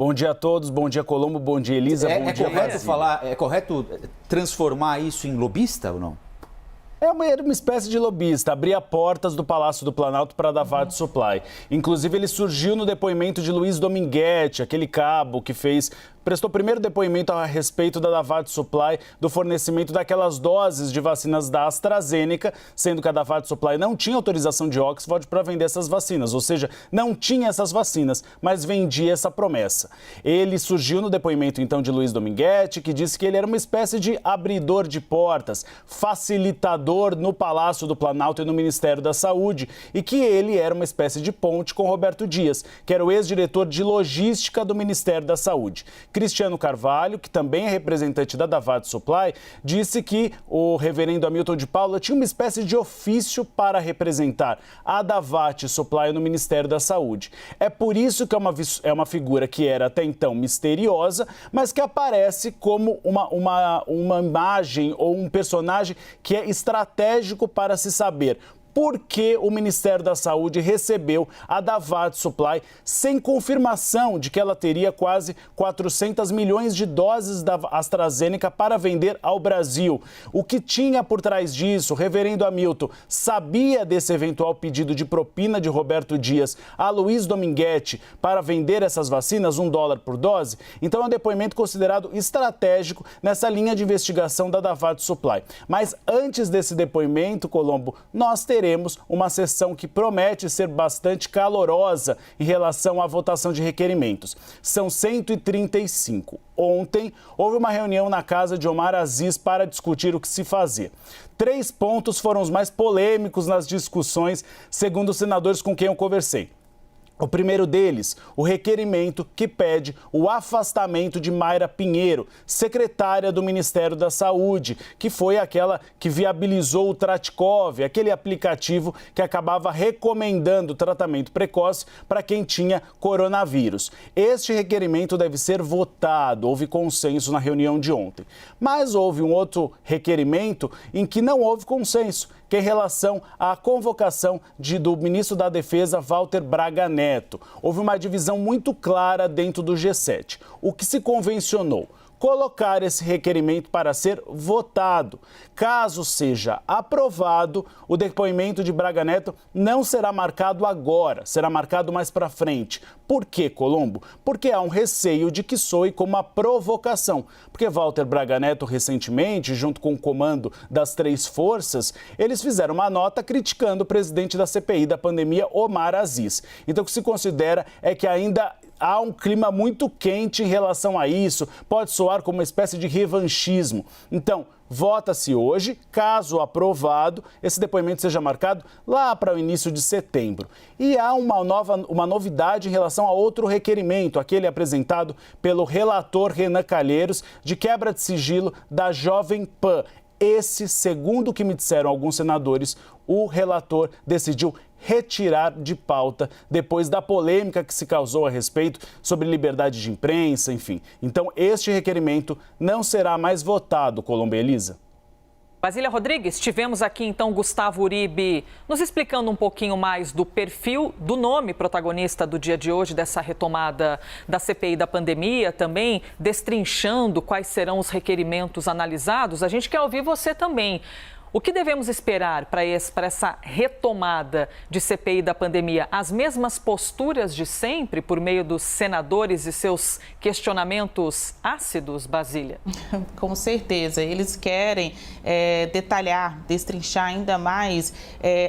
Bom dia a todos, bom dia Colombo, bom dia Elisa, bom dia É correto transformar isso em lobista ou não? Era uma espécie de lobista, abria portas do Palácio do Planalto para a Davat Supply. Inclusive, ele surgiu no depoimento de Luiz Dominguete, aquele cabo que prestou primeiro depoimento a respeito da Davat Supply, do fornecimento daquelas doses de vacinas da AstraZeneca, sendo que a Davat Supply não tinha autorização de Oxford para vender essas vacinas, ou seja, não tinha essas vacinas, mas vendia essa promessa. Ele surgiu no depoimento, então, de Luiz Dominguete, que disse que ele era uma espécie de abridor de portas, facilitador no Palácio do Planalto e no Ministério da Saúde, e que ele era uma espécie de ponte com Roberto Dias, que era o ex-diretor de logística do Ministério da Saúde. Cristiano Carvalho, que também é representante da Davat Supply, disse que o reverendo Hamilton de Paula tinha uma espécie de ofício para representar a Davat Supply no Ministério da Saúde. É por isso que é uma figura que era até então misteriosa, mas que aparece como uma imagem ou um personagem que é estratégico para se saber por que o Ministério da Saúde recebeu a Davat Supply sem confirmação de que ela teria quase 400 milhões de doses da AstraZeneca para vender ao Brasil. O que tinha por trás disso? O reverendo Hamilton sabia desse eventual pedido de propina de Roberto Dias a Luiz Dominguete para vender essas vacinas, $1 por dose? Então é um depoimento considerado estratégico nessa linha de investigação da Davat Supply. Mas antes desse depoimento, Colombo, nós teremos uma sessão que promete ser bastante calorosa em relação à votação de requerimentos. São 135. Ontem, houve uma reunião na casa de Omar Aziz para discutir o que se fazer. 3 pontos foram os mais polêmicos nas discussões, segundo os senadores com quem eu conversei. O primeiro deles, o requerimento que pede o afastamento de Mayra Pinheiro, secretária do Ministério da Saúde, que foi aquela que viabilizou o Tratikov, aquele aplicativo que acabava recomendando tratamento precoce para quem tinha coronavírus. Este requerimento deve ser votado, houve consenso na reunião de ontem. Mas houve um outro requerimento em que não houve consenso, que é em relação à convocação do ministro da Defesa, Walter Braga Neto. Houve uma divisão muito clara dentro do G7. O que se convencionou? Colocar esse requerimento para ser votado. Caso seja aprovado, o depoimento de Braga Neto não será marcado agora, será marcado mais para frente. Por quê, Colombo? Porque há um receio de que soe como uma provocação. Porque Walter Braga Neto, recentemente, junto com o comando das 3 forças, eles fizeram uma nota criticando o presidente da CPI da pandemia, Omar Aziz. Então, o que se considera é que ainda há um clima muito quente em relação a isso, pode soar como uma espécie de revanchismo. Então, vota-se hoje, caso aprovado, esse depoimento seja marcado lá para o início de setembro. E há uma novidade em relação a outro requerimento, aquele apresentado pelo relator Renan Calheiros, de quebra de sigilo da Jovem Pan. Esse, segundo o que me disseram alguns senadores, o relator decidiu retirar de pauta depois da polêmica que se causou a respeito sobre liberdade de imprensa, enfim. Então, este requerimento não será mais votado, Colombo e Elisa. Basília Rodrigues, tivemos aqui então Gustavo Uribe nos explicando um pouquinho mais do perfil do nome protagonista do dia de hoje, dessa retomada da CPI da pandemia, também destrinchando quais serão os requerimentos analisados. A gente quer ouvir você também. O que devemos esperar para essa retomada de CPI da pandemia? As mesmas posturas de sempre por meio dos senadores e seus questionamentos ácidos, Basília? Com certeza. Eles querem detalhar, destrinchar ainda mais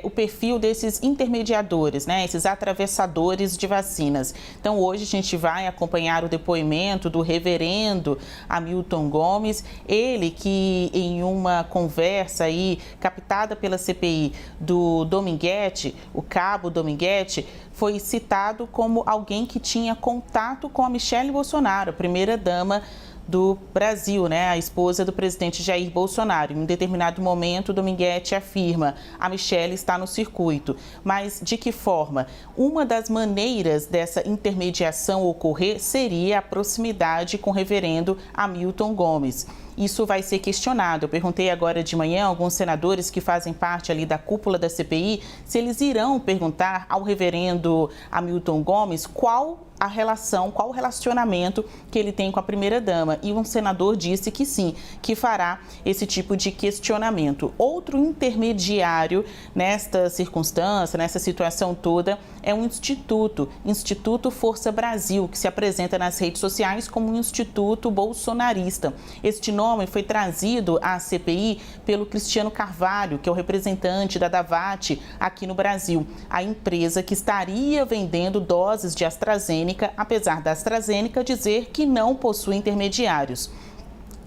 o perfil desses intermediadores, né? Esses atravessadores de vacinas. Então, hoje a gente vai acompanhar o depoimento do reverendo Hamilton Gomes, ele que em uma conversa aí captada pela CPI do Dominguete, o cabo Dominguete, foi citado como alguém que tinha contato com a Michelle Bolsonaro, a primeira-dama do Brasil, né? A esposa do presidente Jair Bolsonaro. Em um determinado momento, Dominguete afirma: a Michelle está no circuito. Mas de que forma? Uma das maneiras dessa intermediação ocorrer seria a proximidade com o reverendo Hamilton Gomes. isso vai ser questionado. Eu perguntei agora de manhã a alguns senadores que fazem parte ali da cúpula da CPI se eles irão perguntar ao reverendo Hamilton Gomes qual a relação, qual o relacionamento que ele tem com a primeira-dama. E um senador disse que sim, que fará esse tipo de questionamento. Outro intermediário nesta circunstância, nessa situação toda, é um Instituto Força Brasil, que se apresenta nas redes sociais como um instituto bolsonarista. Este nome foi trazido à CPI pelo Cristiano Carvalho, que é o representante da Davat aqui no Brasil, a empresa que estaria vendendo doses de AstraZeneca, apesar da AstraZeneca dizer que não possui intermediários.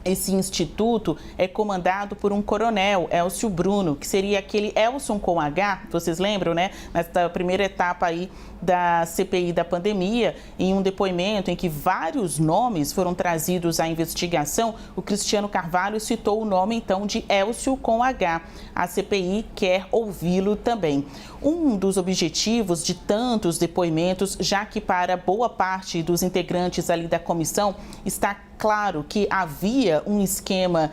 Esse instituto é comandado por um coronel, Elcio Bruno, que seria aquele Elson com H, vocês lembram, né? Nesta primeira etapa aí da CPI da pandemia, em um depoimento em que vários nomes foram trazidos à investigação, o Cristiano Carvalho citou o nome, então, de Elcio com H. A CPI quer ouvi-lo também. Um dos objetivos de tantos depoimentos, já que para boa parte dos integrantes ali da comissão está claro que havia um esquema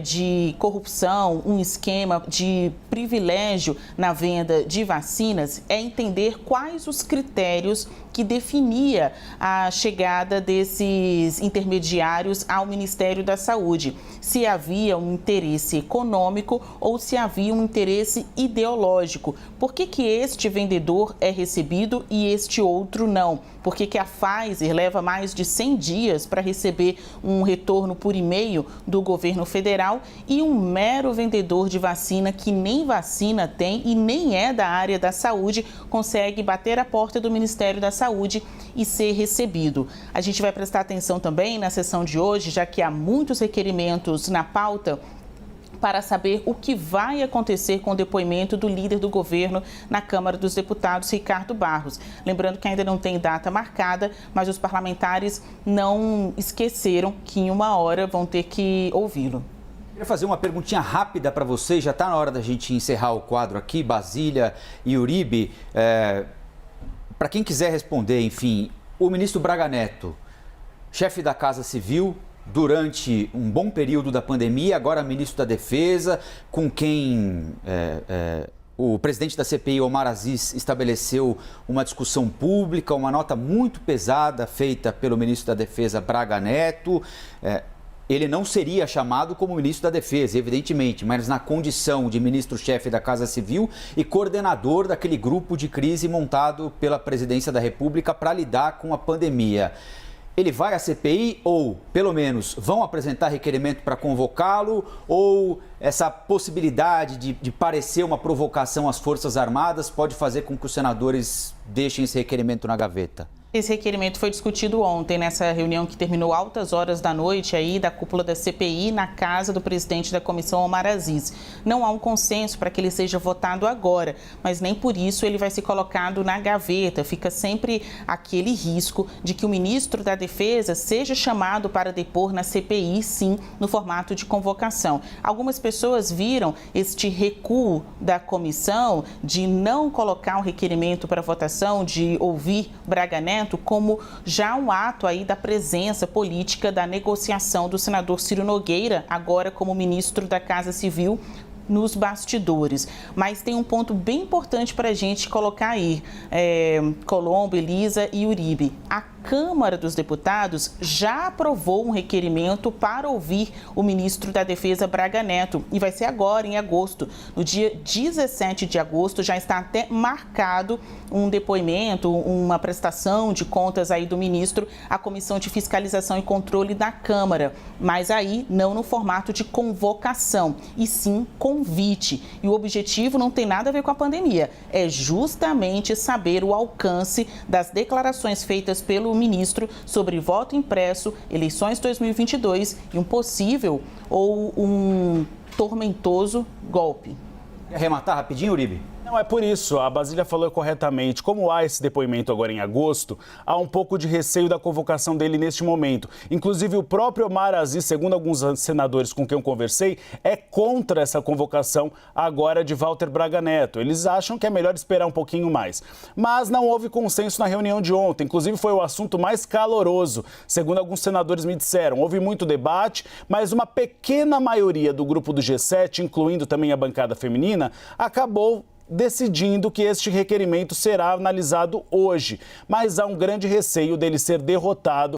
de corrupção, um esquema de privilégio na venda de vacinas, é entender quais os critérios que definia a chegada desses intermediários ao Ministério da Saúde. Se havia um interesse econômico ou se havia um interesse ideológico. Por que este vendedor é recebido e este outro não? Por que a Pfizer leva mais de 100 dias para receber um retorno por e-mail do governo federal e um mero vendedor de vacina que nem vacina tem e nem é da área da saúde consegue bater a porta do Ministério da Saúde e ser recebido? A gente vai prestar atenção também na sessão de hoje, já que há muitos requerimentos na pauta, para saber o que vai acontecer com o depoimento do líder do governo na Câmara dos Deputados, Ricardo Barros. Lembrando que ainda não tem data marcada, mas os parlamentares não esqueceram que em uma hora vão ter que ouvi-lo. Queria fazer uma perguntinha rápida para vocês, já está na hora da gente encerrar o quadro aqui, Basília e Uribe. Para quem quiser responder, enfim, o ministro Braga Neto, chefe da Casa Civil, durante um bom período da pandemia, agora ministro da Defesa, com quem o presidente da CPI, Omar Aziz, estabeleceu uma discussão pública, uma nota muito pesada feita pelo ministro da Defesa, Braga Neto. Ele não seria chamado como ministro da Defesa, evidentemente, mas na condição de ministro-chefe da Casa Civil e coordenador daquele grupo de crise montado pela Presidência da República para lidar com a pandemia. Ele vai à CPI ou, pelo menos, vão apresentar requerimento para convocá-lo, ou essa possibilidade de parecer uma provocação às Forças Armadas pode fazer com que os senadores deixem esse requerimento na gaveta? Esse requerimento foi discutido ontem, nessa reunião que terminou altas horas da noite aí da cúpula da CPI na casa do presidente da comissão, Omar Aziz. Não há um consenso para que ele seja votado agora, mas nem por isso ele vai ser colocado na gaveta. Fica sempre aquele risco de que o ministro da Defesa seja chamado para depor na CPI, sim, no formato de convocação. Algumas pessoas viram este recuo da comissão de não colocar um requerimento para votação, de ouvir Braga Neto, como já um ato aí da presença política da negociação do senador Ciro Nogueira, agora como ministro da Casa Civil, nos bastidores. Mas tem um ponto bem importante para a gente colocar aí, Colombo, Elisa e Uribe. A Câmara dos Deputados já aprovou um requerimento para ouvir o ministro da Defesa, Braga Neto, e vai ser agora, em agosto. No dia 17 de agosto, já está até marcado um depoimento, uma prestação de contas aí do ministro à Comissão de Fiscalização e Controle da Câmara, mas aí não no formato de convocação, e sim convite. E o objetivo não tem nada a ver com a pandemia, é justamente saber o alcance das declarações feitas pelo ministro sobre voto impresso, eleições 2022 e um possível ou um tormentoso golpe. Quer arrematar rapidinho, Uribe? Não, é por isso, a Basília falou corretamente. Como há esse depoimento agora em agosto, há um pouco de receio da convocação dele neste momento. Inclusive, o próprio Omar Aziz, segundo alguns senadores com quem eu conversei, é contra essa convocação agora de Walter Braga Neto. Eles acham que é melhor esperar um pouquinho mais. Mas não houve consenso na reunião de ontem. Inclusive, foi o assunto mais caloroso, segundo alguns senadores me disseram. Houve muito debate, mas uma pequena maioria do grupo do G7, incluindo também a bancada feminina, acabou decidindo que este requerimento será analisado hoje. Mas há um grande receio dele ser derrotado